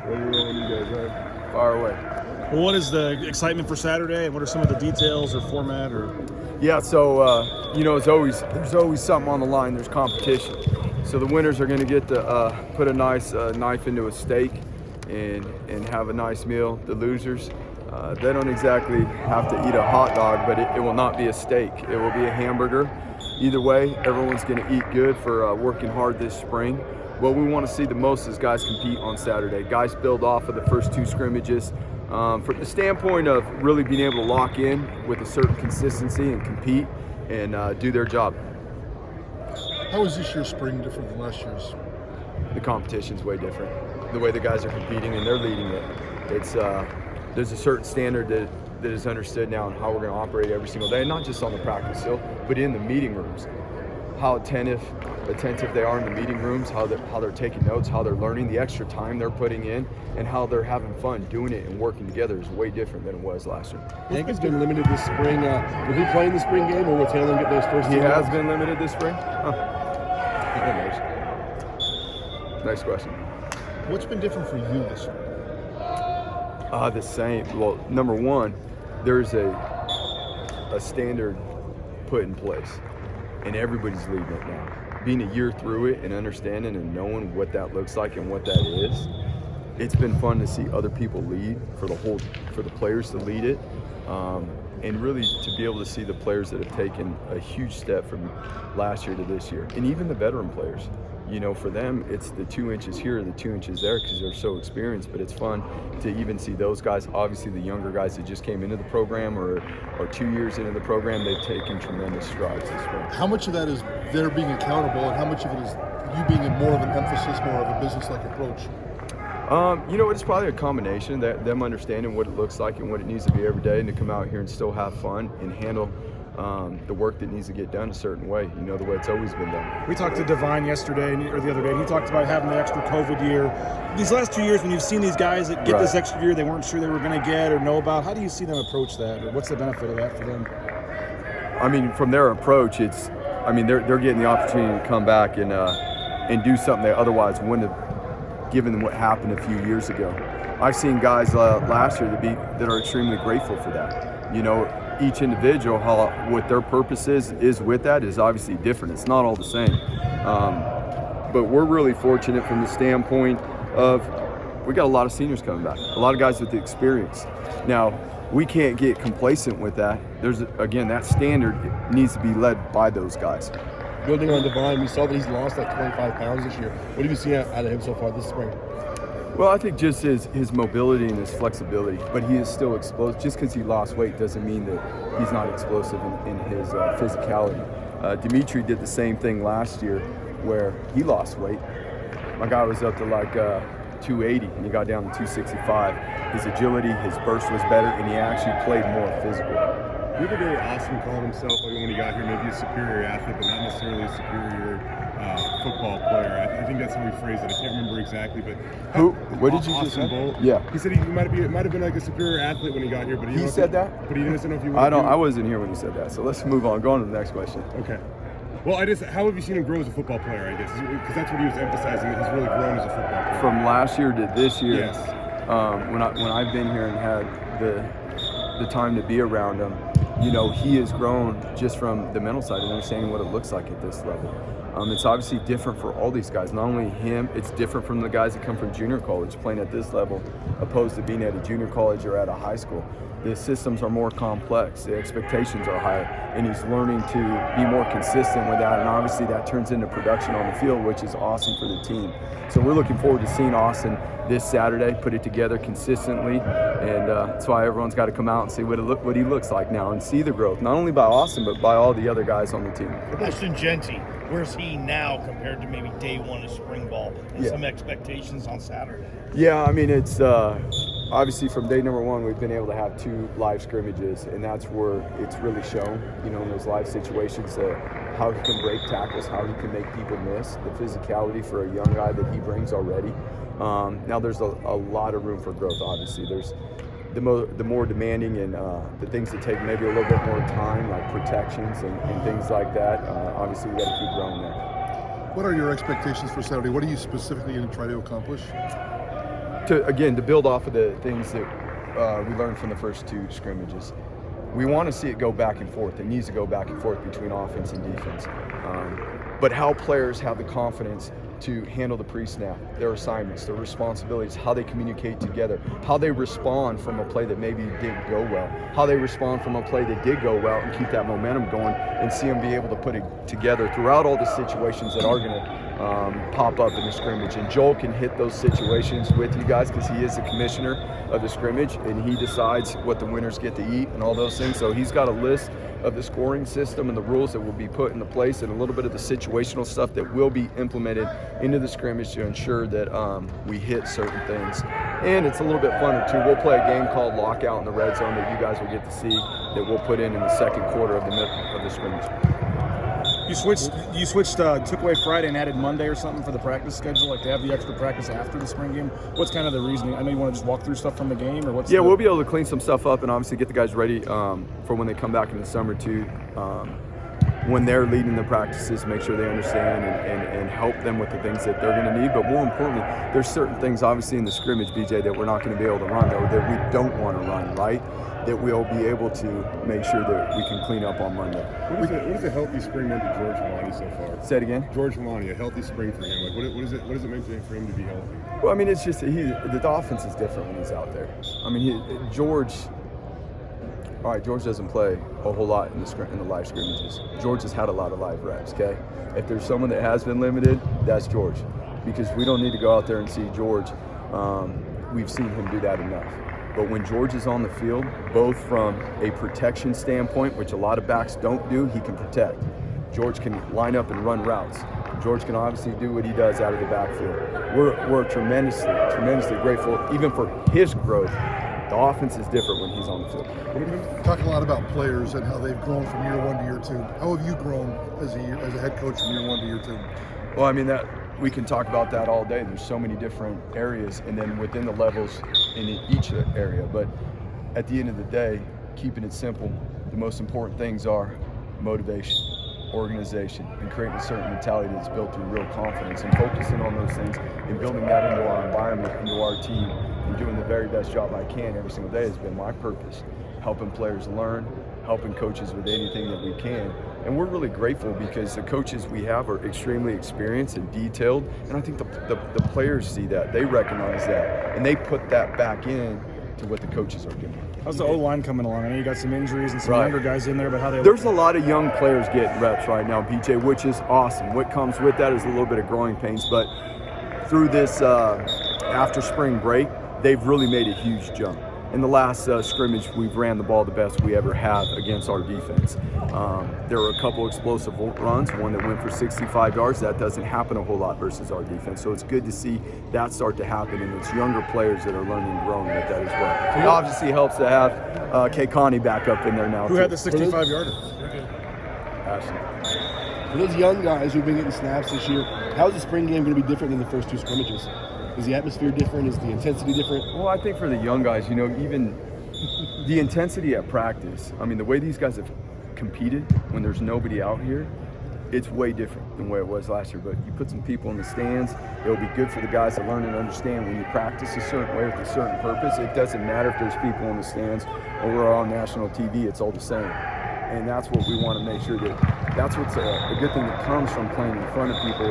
Ready to roll when you guys are. Far away. Well, what is the excitement for Saturday, and what are some of the details or format? Or Yeah, so there's always something on the line. There's competition. So the winners are going to get to put a nice knife into a steak and have a nice meal. The losers, they don't exactly have to eat a hot dog, but it will not be a steak. It will be a hamburger. Either way, everyone's going to eat good for working hard this spring. What we want to see the most is guys compete on Saturday. Guys build off of the first two scrimmages. From the standpoint of really being able to lock in with a certain consistency and compete and do their job. How is this year's spring different than last year's? The competition's way different. The way the guys are competing and they're leading it. It's there's a certain standard that is understood now on how we're going to operate every single day, not just on the practice field, but in the meeting rooms. How attentive they are in the meeting rooms, how they're taking notes, how they're learning, the extra time they're putting in, and how they're having fun doing it and working together is way different than it was last year. Hank has been limited this spring. Will he play in the spring game, or will Taylor get those first? He has been limited this spring. Nice question. What's been different for you this spring? The same. Well, number one, there's a standard put in place, and everybody's leading it now. Being a year through it and understanding and knowing what that looks like and what that is, it's been fun to see other people lead, for the players to lead it, and really to be able to see the players that have taken a huge step from last year to this year, and even the veteran players. You know, for them, it's the 2 inches here, the 2 inches there, because they're so experienced. But it's fun to even see those guys. Obviously, the younger guys that just came into the program or 2 years into the program, they've taken tremendous strides this spring. How much of that is their being accountable, and how much of it is you being in more of an emphasis, more of a business-like approach? It's probably a combination, that them understanding what it looks like and what it needs to be every day, and to come out here and still have fun and handle the work that needs to get done a certain way, the way it's always been done. we talked to Divine yesterday or the other day, and he talked about having the extra COVID year. These last 2 years, when you've seen these guys that get this extra year they weren't sure they were going to get or know about, how do you see them approach that, or what's the benefit of that for them? I mean, from their approach, they're getting the opportunity to come back and do something they otherwise wouldn't have, given them what happened a few years ago. I've seen guys last year that are extremely grateful for that. Each individual, what their purpose is with that is obviously different. It's not all the same. But we're really fortunate from the standpoint of we got a lot of seniors coming back, a lot of guys with the experience. Now, we can't get complacent with that. That standard needs to be led by those guys. Building on Divine, we saw that he's lost like 25 pounds this year. What have you seen out of him so far this spring? Well, I think just his mobility and his flexibility, but he is still explosive. Just because he lost weight doesn't mean that he's not explosive in his physicality. Dimitri did the same thing last year where he lost weight. My guy was up to like 280 and he got down to 265. His agility, his burst was better, and he actually played more physical. The other day, Austin called himself, when he got here, maybe a superior athlete, but not necessarily a superior football player. I think that's how he phrased it. I can't remember exactly, but who? What did you just say? Bolt? Yeah. He said he might have been like a superior athlete when he got here, but he said that. But he didn't know if he. I wasn't here when he said that. So let's move on. Go on to the next question. Okay. Well, how have you seen him grow as a football player? I guess because that's what he was emphasizing. That he's really grown as a football player. From last year to this year. Yes. When I've been here and had the time to be around him, he has grown just from the mental side and understanding what it looks like at this level. It's obviously different for all these guys. Not only him, it's different from the guys that come from junior college playing at this level opposed to being at a junior college or at a high school. The systems are more complex, the expectations are higher, and he's learning to be more consistent with that, and obviously that turns into production on the field, which is awesome for the team. So we're looking forward to seeing Austin this Saturday, put it together consistently, and that's why everyone's got to come out and see what he looks like now and see the growth, not only by Austin, but by all the other guys on the team. Austin Genty, where's he now compared to maybe day one of spring ball and some expectations on Saturday? Yeah, it's obviously from day number one, we've been able to have 2 live scrimmages, and that's where it's really shown, in those live situations, how he can break tackles, how he can make people miss, the physicality for a young guy that he brings already. Now there's a lot of room for growth, obviously. There's the more demanding and the things that take maybe a little bit more time, like protections and things like that. Obviously, we got to keep growing there. What are your expectations for Saturday? What are you specifically going to try to accomplish? to build off of the things that we learned from the first 2 scrimmages, we want to see it go back and forth. It needs to go back and forth between offense and defense. But how players have the confidence to handle the pre-snap, their assignments, their responsibilities, how they communicate together, how they respond from a play that maybe didn't go well, how they respond from a play that did go well and keep that momentum going, and see them be able to put it together throughout all the situations that are going to pop up in the scrimmage. And Joel can hit those situations with you guys because he is the commissioner of the scrimmage, and he decides what the winners get to eat and all those things. So he's got a list of the scoring system and the rules that will be put into place, and a little bit of the situational stuff that will be implemented into the scrimmage to ensure that we hit certain things. And it's a little bit funner too. We'll play a game called Lockout in the red zone that you guys will get to see, that we'll put in the second quarter of the scrimmage. You switched, took away Friday and added Monday or something for the practice schedule, like to have the extra practice after the spring game. What's kind of the reasoning? I know you want to just walk through stuff from the game, or what's? Yeah, we'll be able to clean some stuff up and obviously get the guys ready for when they come back in the summer too. When they're leading the practices, make sure they understand and help them with the things that they're going to need. But more importantly, there's certain things obviously in the scrimmage, BJ, that we're not going to be able to run, or that we don't want to run, right? That we'll be able to make sure that we can clean up on Monday. What is a healthy spring meant to George Maloney so far? Say it again? George Maloney, a healthy spring for him. Like, what does it mean for him to be healthy? Well, I mean, it's just the offense is different when he's out there. I mean, George doesn't play a whole lot in the live scrimmages. George has had a lot of live reps, okay? If there's someone that has been limited, that's George. Because we don't need to go out there and see George. We've seen him do that enough. But when George is on the field, both from a protection standpoint, which a lot of backs don't do, he can protect. George can line up and run routes. George can obviously do what he does out of the backfield. We're tremendously grateful, even for his growth. The offense is different when he's on the field. Talk a lot about players and how they've grown from year 1 to year 2. How have you grown as a head coach from year 1 to year 2? Well, I mean, that we can talk about that all day. There's so many different areas, and then within the levels in each area. But at the end of the day, keeping it simple, the most important things are motivation, organization, and creating a certain mentality that's built through real confidence, and focusing on those things and building that into our environment, into our team, and doing the very best job I can every single day has been my purpose. Helping players learn, helping coaches with anything that we can. And we're really grateful because the coaches we have are extremely experienced and detailed, and I think the players see that, they recognize that, and they put that back in to what the coaches are doing. How's the O-line coming along? I know you got some injuries and some younger guys in there, but how they? There's a lot of young players getting reps right now, BJ, which is awesome. What comes with that is a little bit of growing pains, but through this after spring break, they've really made a huge jump. In the last scrimmage, we've ran the ball the best we ever have against our defense. There were a couple explosive runs, one that went for 65 yards. That doesn't happen a whole lot versus our defense. So it's good to see that start to happen, and it's younger players that are learning and growing with that as well. It obviously helps to have Kay Connie back up in there now. Who had the 65-yarder? Ashley. For those young guys who've been getting snaps this year, how's the spring game going to be different than the first 2 scrimmages? Is the atmosphere different? Is the intensity different? Well, I think for the young guys, even the intensity at practice, I mean, the way these guys have competed when there's nobody out here, it's way different than where it was last year. But you put some people in the stands, it'll be good for the guys to learn and understand when you practice a certain way with a certain purpose, it doesn't matter if there's people in the stands or we're on national TV, it's all the same. And that's what we want to make sure that's what's a good thing that comes from playing in front of people.